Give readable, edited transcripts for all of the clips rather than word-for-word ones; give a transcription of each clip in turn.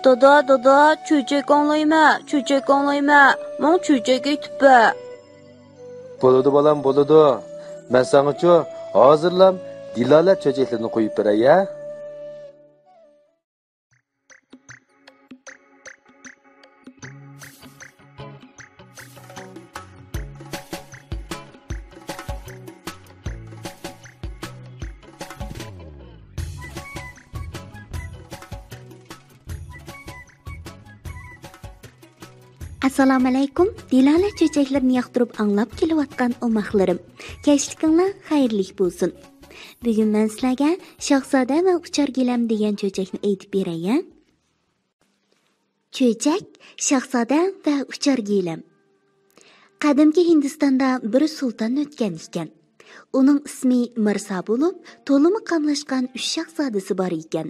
Dada, çöçek anlayma. Mən çöçek etibə. Boludu balam, boludu. Mən sanaçu hazırlam Dilalə çöçeklerini koyup beray ya. Assalomu alaykum. Dilala cho'chaklarni yoqtirib anglab kelayotgan o'maqlarim. Kechlikinglar xayrli bo'lsin. Bugun men sizlarga Shahzoda va uchar gilam degan cho'chakni aytib beray. Cho'chak, Shahzoda va uchar gilam. Qadimgi Hindistonda bir sulton o'tgan ekan. Uning ismi Mirzo bo'lib, to'limi qamlashgan 3 shahzodasi bor ekan.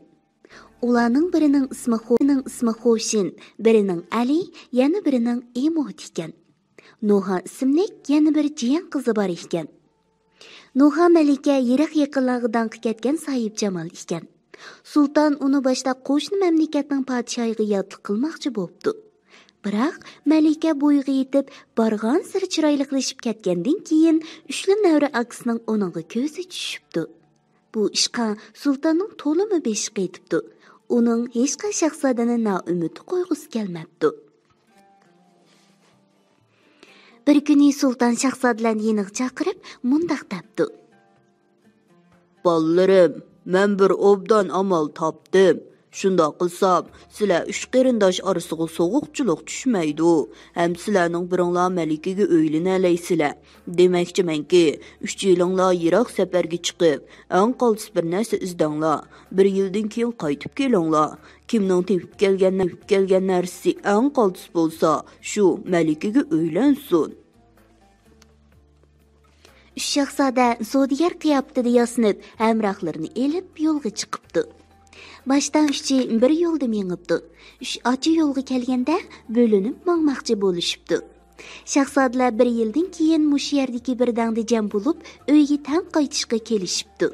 Ularning birining ismi Xo'shin, birining Ali, yana birining Emot ekan. Nuha ismli yana bir jiyan qizi bor ekan. Nuha malika yirik yaqinlardan ketgan Sayib Jamol ekan. Sulton uni boshda qo'shni mamlakatning podshohiga yotliq qilmoqchi bo'ldi. Biroq malika bo'yiga yetib, borgan sir chiroylilashib ketgandan keyin uchli navra aksining uninga ko'zi tushibdi. Bu ishqa sultonning to'limi beshi qaytibdi. Uning hech qanday shahzodani noumid qo'yg'usi kelmabdi. Bir kuni sulton shahzodalarni yeniga chaqirib, mundaq debdi: "Ballarim, men bir obdan amal topdim. Shunda qilsam, sizlar 3 qarindosh orasiga so'g'uqchilik tushmaydi. Ham sizlarning biringlar malikaga o'ylanaysizlar. Demakchimanki, 3 yilinglar yiroq safarga chiqib, eng qoltis bir narsa izdanglar. 1 yildan keyin qaytib kelinglar. Kimning tepib kelgan narsasi eng qoltis bo'lsa, shu malikaga o'ylansin." Shahzoda zo'digar qiyofatida yasinib, hamrohlarini elib yo'lga chiqibdi. Başdan üçü bir yolda mengibdi. Üç acı yolga kelganda bo'linib mangmoqchi bo'lishibdi. Shahzodalar 1 yildan keyin mush yerdagi bir dangda jam bo'lib, uyga tan qaytishga kelishibdi.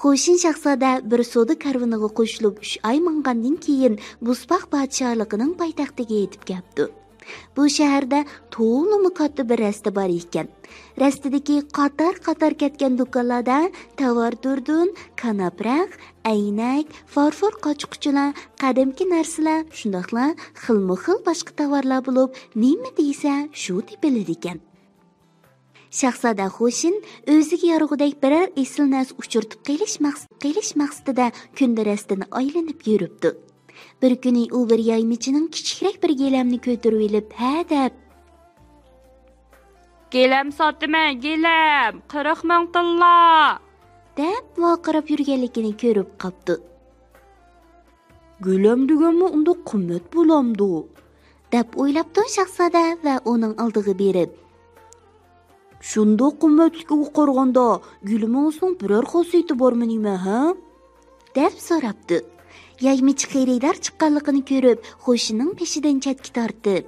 Xo'shin shahzoda bir savdo karvoniga qo'shilib 3 oy mangandan keyin Busbaq podshohligining poytaxtiga yetib keldi. Bu shaharda to'liq katta bir rasta bor ekan. Rastadagi qator ketgan do'konlarda tovar turdun, kanapraq, aynak, farfor qochqichilar, qadimki narsalar, shundaqla xilma-xil boshqa tovarlar bo'lib, nima deysa, shu tepilar ekan. Shahzoda Xo'shin o'ziga yorug'idek biror esil narsa uchirtib qelish maqsadida kunda rastani aylanib yuribdi. Bir kuni u bir yaymichining kichikroq bir gilamni ko'tarib olib, "Ha" deb, "Gilam sotaman, gilam, 40 ming tilla" deb voqirab yurganligini ko'rib qopdi. "Gilam deganmi, unda qimmat bo'lamdi" deb o'ylabdi shahzoda va uning oldiga berib, "Shunda qimmatga qaraganda gilamingizning biror xosiyati bormi nima, ha?" deb so'rabdi. Yaymichi xaridor chiqqanligini ko'rib, Xo'shinning peshidan chetga tortib,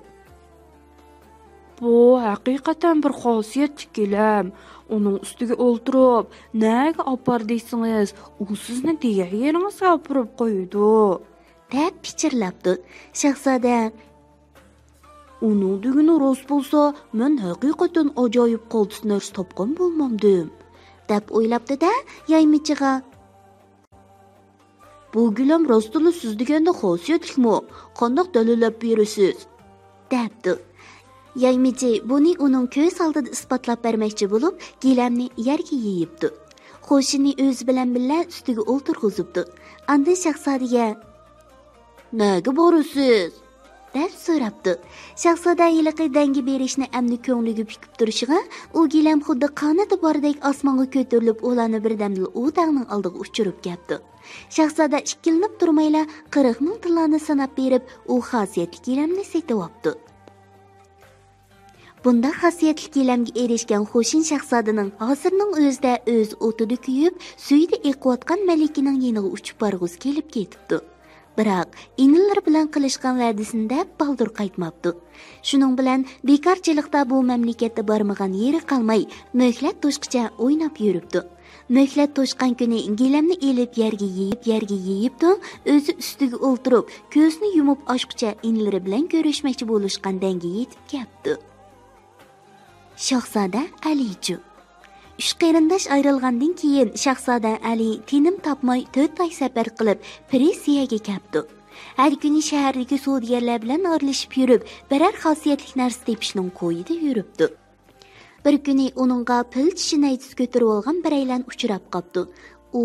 "Bu haqiqatan bir xosiyatli gilam. Uning ustiga o'ltirib, nega opar deysiz, u sizni degan yeringizga opirib qo'ydi" deb pichirlabdi. Shahzoda, "Uning degani rost bo'lsa, men haqiqatan ajoyib qoltis narsa topgan bo'lmamdim" deb o'ylabdi-da, yaymichiga, "Bu gilam rostila siz deganda xosiyatlikmi? Qandoq dalillab berasiz?" debdi. Yaymichi buni uning ko'z oldida isbotlab bermoqchi bo'lib, gilamni yerga yeyibdi. Xo'shinni o'zi bilan birga ustiga o'ltirg'izibdi. Anda shahzodaga, "Nega borasiz?" deb so'rabdi. Shahzoda yiliqi dangi berishni amni ko'ngliga pikib turishiga, u gilam xuddi qanoti bordek osmonga ko'tarilib, ularni birdamda u dangning oldiga uchirib ketdi. Shahzoda ikkilanib turmayla 40 ming tillani sanab berib, u xosiyatli gilamni setib oldi. Bunda xosiyatli gilamga erishgan Xo'shin shahzodaning hozirning o'zida o'z o'tida kuyib, suyida eqiyotgan malikining yeniga uchib borg'usi kelib ketibdi. Biroq inillar bilan qilishgan va'dasida baldur qaytmabdi. Shuning bilan bekorchilikda bu mamlakatda bormagan yeri qolmay, muhlat to'shqicha o'ynab yuribdi. Möhlet to'shqan kuni gilamni elib yerga yeyibdi, o'zi ustiga o'ltirib, ko'zni yumib ochqicha inlari bilan ko'rishmoqchi bo'lishqandanga yetib keldi. Shahzoda Alichu. 3 qarindosh ayrilgandan keyin Shahzoda Ali tinim topmay 4 oy safar qilib Presiyaga keldi. Har kuni shahardagi savdogarlar bilan orlashib yurib, biror xosiyatli narsa tepishning qo'yida yuribdi. Bir kuni uningga pil tishi naychisi ko'tarib olgan biraylan uchrab qopdi. U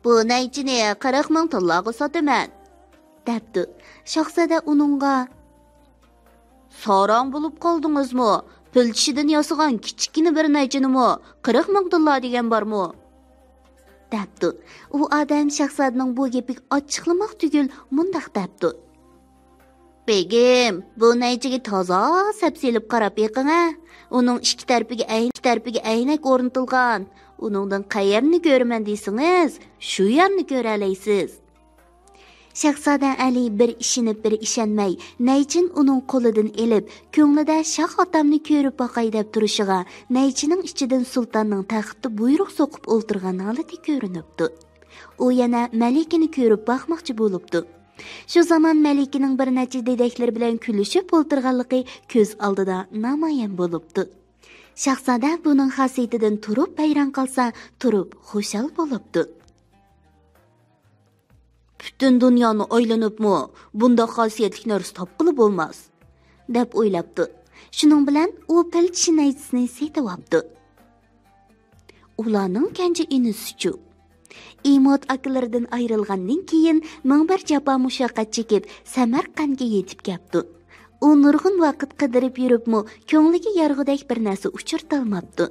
"Bu naychini 40 ming tillaga sotaman" debdi. Shahzoda uningga "Sorong bo'lib qoldingizmi? Pil tishidan yasagan kichikina bir naychinimi 40 ming tilla degan bormi?" debdi. U odam Shahzodaning bu gapiga ochiqlamoq tugul mundaq debdi. "Begim, bu naychiga toza sapsilib qarab yiqing-a. Uning ikki tarafiga aynak o'rnatilgan. Uningdan qayerni ko'raman deysiz, shu yerni ko'ra olaysiz." Shahzoda Ali bir ishinib bir ishonmay, naychin uning qo'lidan elib, ko'nglida Shah otamni ko'rib boqay deb turishiga, naychining ichidan sultonning taxtida buyruq so'qib o'ltirgan holati ko'rinibdi. U yana malikani ko'rib boqmoqchi bo'libdi. Shu zaman malikining bir necha dedeklar bilan kulishib o'ltirganligi ko'z oldida namoyon bo'libdi. Shahzoda buning xosiyatidan turib bayron qilsa, turib xushal bo'libdi. Bütün dunyoni aylanibmi, bunda xosiyatli narsa topqili bo'lmas, deb o'ylabdi. Shuning bilan u pil tishi naychisini setib oldi. Ularning kenja inisi-chu. Imod akalaridan ayrilgandan keyin ming bir jafo mushaqqat chekib Samarqandga yetib keldi. U nurg'un vaqt qidirib yuribmi, ko'ngliga yarg'idek bir narsa uchirtolmabdi.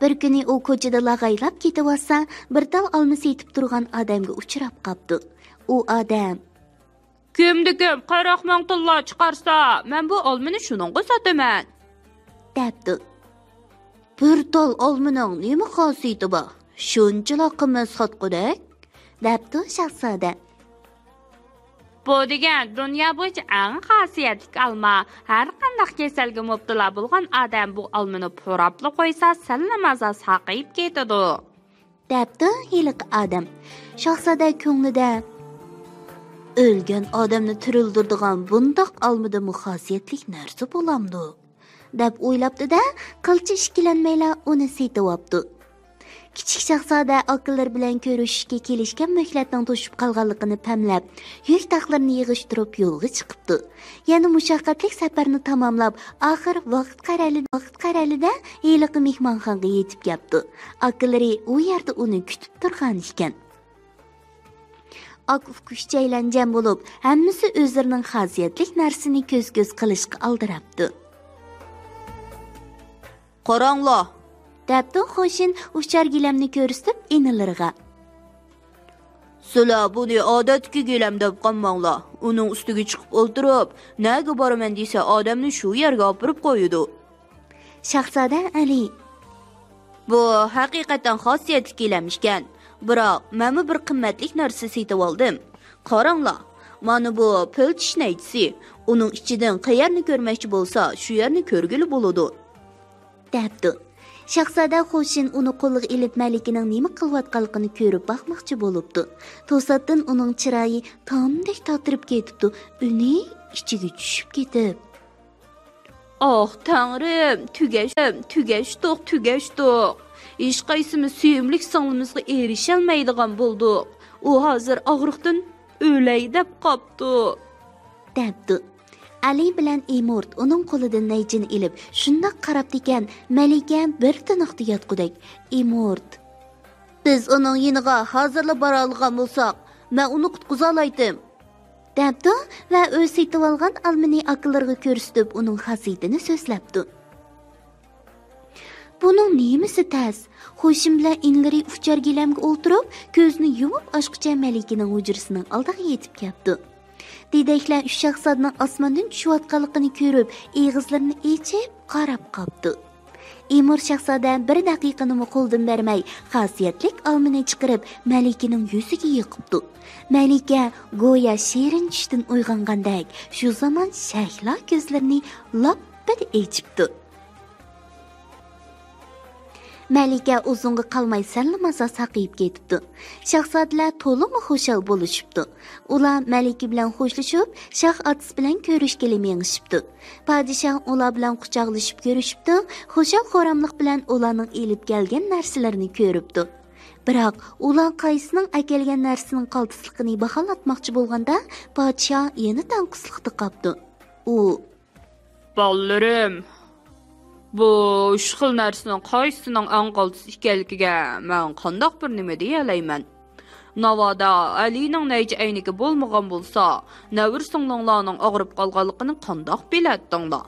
Bir kuni u ko'chada lag'aylab ketib olsa, bir tal olma setib turgan odamga uchrab qopdi. U odam Kimdi-kim 40 ming tilla chiqarsa, men bu olmani shuningga sotaman, debdi. Bir tal olmaning nima xosiyati bor? Shunchalar qimmat sotqudak, debdi Shahzoda. Bu degan dunyo bo'yicha eng xosiyatli olma. Har qanday kasalga mubtalo bo'lgan odam bu olmani purapli qo'ysa, salla mazasi haqib ketadi, debdi hiliq odam. Shahzoda ko'nglida o'lgan odamni tirildiradigan bundoq olmada xosiyatli narsa bo'lamdi, deb o'ylabdi-da, qilchi ishkilanmayla uni setib olibdi. Kichik Shahzoda akillar bilan ko'rishishga kelishgan möhlatning to'shib qolganligini pamlab, yuk taxlarini yig'ishtirib yo'lga chiqibdi. Yana mushaqqatli safarni tamomlab, oxir vaqt qaralida heliqi mehmonxonaga yetib keldi. Akillari u yerda uni kutib turgan ekan. Akuf kuchaylangan bo'lib, hammasi o'zlarining xosiyatli narsasini ko'z-ko'z qilishga aldirabdi. "Qaranglar", debdi Xo'shin uchar gilamni ko'rsatib inilariga. "Sizlar buni odatga gilam deb qolmanglar. Uning ustiga chiqib o'ltirib, nega boraman desa, odamni shu yerga olib qo'yadi." Shahzoda Ali: "Bu haqiqatan xosiyatli gilam ekan. Biroq men bir qimmatli narsa setib oldim. Qaranglar, mana bu pil tish naychisi. Uning ichidan qayerni ko'rmoqchi bo'lsa, shu yerni ko'rgili bo'ladi", debdi. Shahzoda Xo'shin uni qo'liga ilib malikining nima qilayotganligini ko'rib boqmoqchi bo'libdi. To'satdan uning chiroyi tomdek totirib ketibdi. Uni ichiga tushib ketib, "Oh, Tangrim, tugashdiq. Hech qaysimiz suyimlik singlimizga erisholmaydigan bo'ldik. U hozir og'riqdan o'lay deb qopti", debdi. Ali bilan Imort uning qo'lidan naychini ilib, shundoq qarab ekan, Malika bir tiniqda yotqudak. Imort: "Biz uning yiniga hozirla bora olgan bo'lsak, men uni qutqiza olaydim", debdi va o'z setib olgan olmani akillarga ko'rsatib, uning xosiyatini so'zlabdi. Buning nimasi tas? Xo'shin bilan inlari uchar gilamga o'ltirib, ko'zni yumib ochqicha Malikaning hujrasining oldiga yetib keldi. Dedeklar uch shahzodaning osmondan tushayotganligini ko'rib, eg'izlarini echib qarab qopdi. Imor shahzoda bir daqiqani qo'ldan bermay, xosiyatlik olmani chiqarib Malikaning yuziga yiqibdi. Malika go'yo shirin tushdan uyg'ongandek, shu zamon shahlo ko'zlarini loppada echibdi. Malika uzunga qalmay sallamasa saqayib ketibdi. Shahzodalar to'liq xushal bo'lishibdi. Ular Malika bilan xo'shlashib, shah otasi bilan ko'rishgili mengishibdi. Podshoh ular bilan quchoqlashib ko'rishibdi, xushal xo'ramlik bilan ularning elib kelgan narsalarini ko'ribdi. Biroq ular qaysining akelgan narsaning qaltisligini baholatmoqchi bo'lganda, podshoh yana tanqislikda qoldi. U: "Ballarim, bu üç xil narsaning qaysining eng qaltis ekanligiga men qandoq bir nima deya alayman? Navada Alining neyce aynigi bo'lmagan bo'lsa, navir singlinglarning og'rib qolganligini qandoq biladinglar?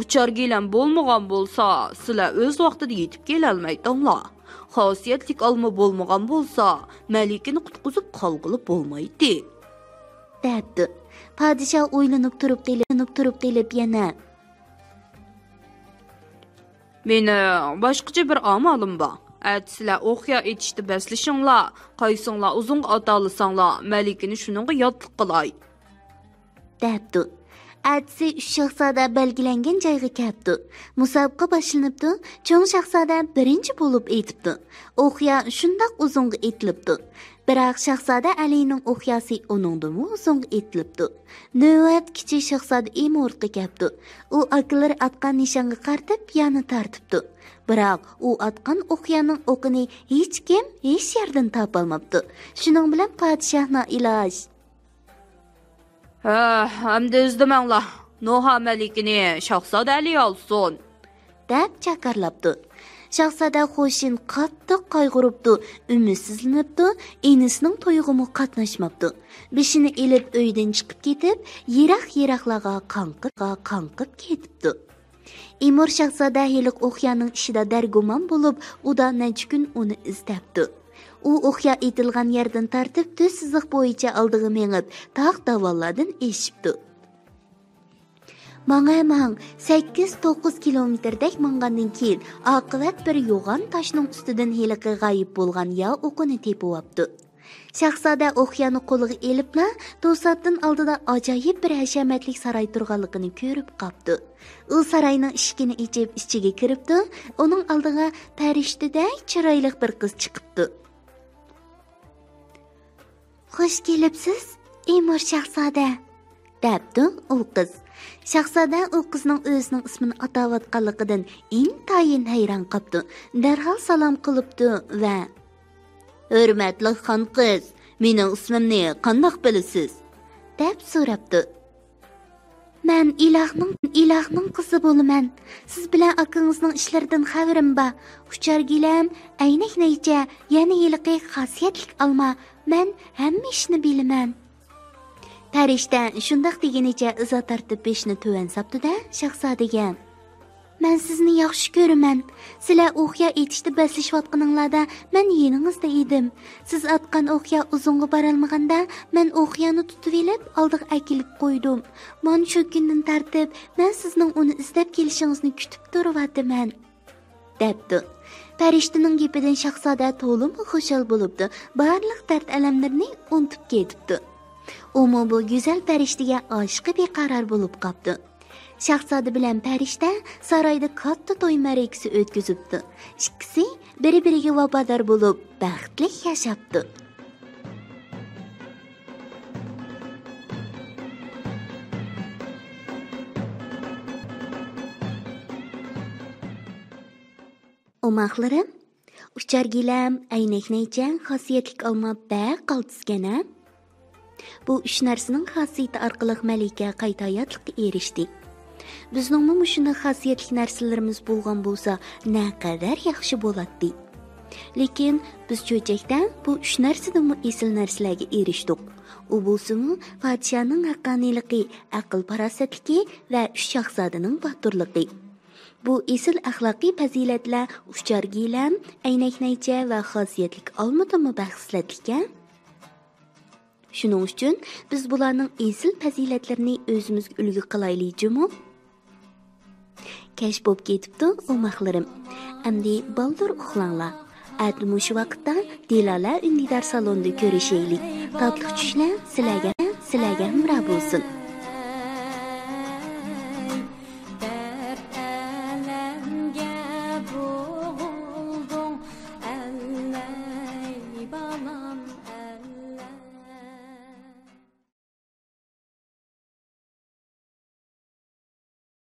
Uchar gilan bo'lmagan bo'lsa, sizlar o'z vaqtida yetib kela olmaydinglar. Xosiyatlik olma bo'lmagan bo'lsa, Malikani qutqizib qolg'ili bo'lmaydi." Debdi. Podshoh o'ylanib turib qilib yana: "Meni boshqacha bir amalim bor. Sizlar o'qiya etishdi baslashinglar, qaysinglar uzun atalasanglar, Malikani shuningga yodlik qilay." Debdi. Atsi 3 shahzoda belgilangan joyga kelibdi. Musobaqa boshlanibdi. Cho'ng shahzoda birinchi bo'lib etibdi. O'qiya shundoq uzunga etilibdi. Biroq shahzoda Alining o'qiyasi uningdan uzunga etilibdi. Navbat kichik shahzoda Imortga kelibdi. U aklar atgan nishonga qartib yana tartibdi. Biroq u atgan o'qiyaning o'qini hech kim hech yerdan topolmabdi. Shuning bilan podshohning iloj: "Hamda izlamanglar. Noha Malikini Shahzoda Ali olsun" deb chakarlabdi. Shahzoda Xo'shin qattiq qayg'uribdi, umidsizlanibdi, enisining to'yig'imi qatnashmabdi. Beshini elib uydan chiqib ketib, yiroq-yiroqlarga qanqib ketibdi. Imor shahzoda heliq o'qiyaning ishida dargumon bo'lib, uda necha kun uni izlabdi. U o'qiya etilgan yerdan tartib tuz siziq bo'yicha oldiga mengib, tog' davollardan eshibdi. Mang 8-9 kilometrdek mangandan keyin oqibat bir yo'g'on toshning ustidan heliqi g'oyib bo'lgan ya o'qini tepibdi. Shahzoda o'qiyani qo'liga elibla to'satdan oldida ajoyib bir hashamatli saroy turganligini ko'rib qopdi. U saroyning eshigini ochib ichiga kiribdi. Uning oldiga farishtadek chiroyli bir qiz chiqibdi. "Xush kelibsiz, Imor shahzoda", debdi u qiz. Shahzoda u qizning o'zining ismini atayotganligidan intayin hayron qoldi. Darhol salom qilibdi va: "Hurmatli xon qiz, mening ismimni qandoq bilasiz?" deb so'rabdi. "Men ilohning qizi bo'laman. Siz bilan akangizning ishlaridan xabarim bor. Uchar gilam, aynak naycha, yana yiliqi xosiyatli olma. Men hamma ishni bilaman." Farishta shundoq deganicha izo tartib beshni tuvan sapdi-da shahzodaga: "Men sizni yaxshi ko'raman. Sizlar o'qiya etishdi baslashayotganinglarda men yeningizda edim. Siz atgan o'qiya uzunga borolmaganda men o'qiyani tutib olib oldiga akilib qo'ydim. Men shu kundan tartib men sizning uni izlab kelishingizni kutib turibman", debdi. Farishtaning gapidan shahzoda to'liq xushal bo'libdi. Barliq dard alamlarini unutib ketibdi. Umu bu go'zal farishtaga oshiqi beqaror bo'lib qopdi. Shahzoda bilan farishta saroyda katta to'y ma'rakasi o'tkazibdi. Ikkisi bir-biriga vafodor bo'lib, baxtli yashapdi. O'maqlarim, uchar gilam, aynaknaychan, xosiyatlik olma baq qaltisgana. Bu 3 narsaning xosiyati orqali Malika qayta hayotlikka erishdi. Bizningmi shunday xosiyatli narsalarimiz bo'lgan bo'lsa, naqadar yaxshi bo'ladi. Lekin biz cho'chakdan bu 3 narsadan esil narsalarga erishdik. U bo'lsa-mu podshohning haqqoniyligi, aql farosatligi va 3 shahzodaning boturligi. Bu esil axloqiy fazilatlar uchar gilam, aynaknaycha va xosiyatlik olmadimi baxsizlatgan? Shuning uchun biz bularning esil fazilatlarini o'zimizga ulgu qilaylikmi? Kech bo'lib ketibdi o'maqlarim. Endi baldur uxlanglar. Atmu shu vaqtda Dilala Undidar salonida ko'rishaylik. Tatli tushlar sizlarga hamroh bo'lsin.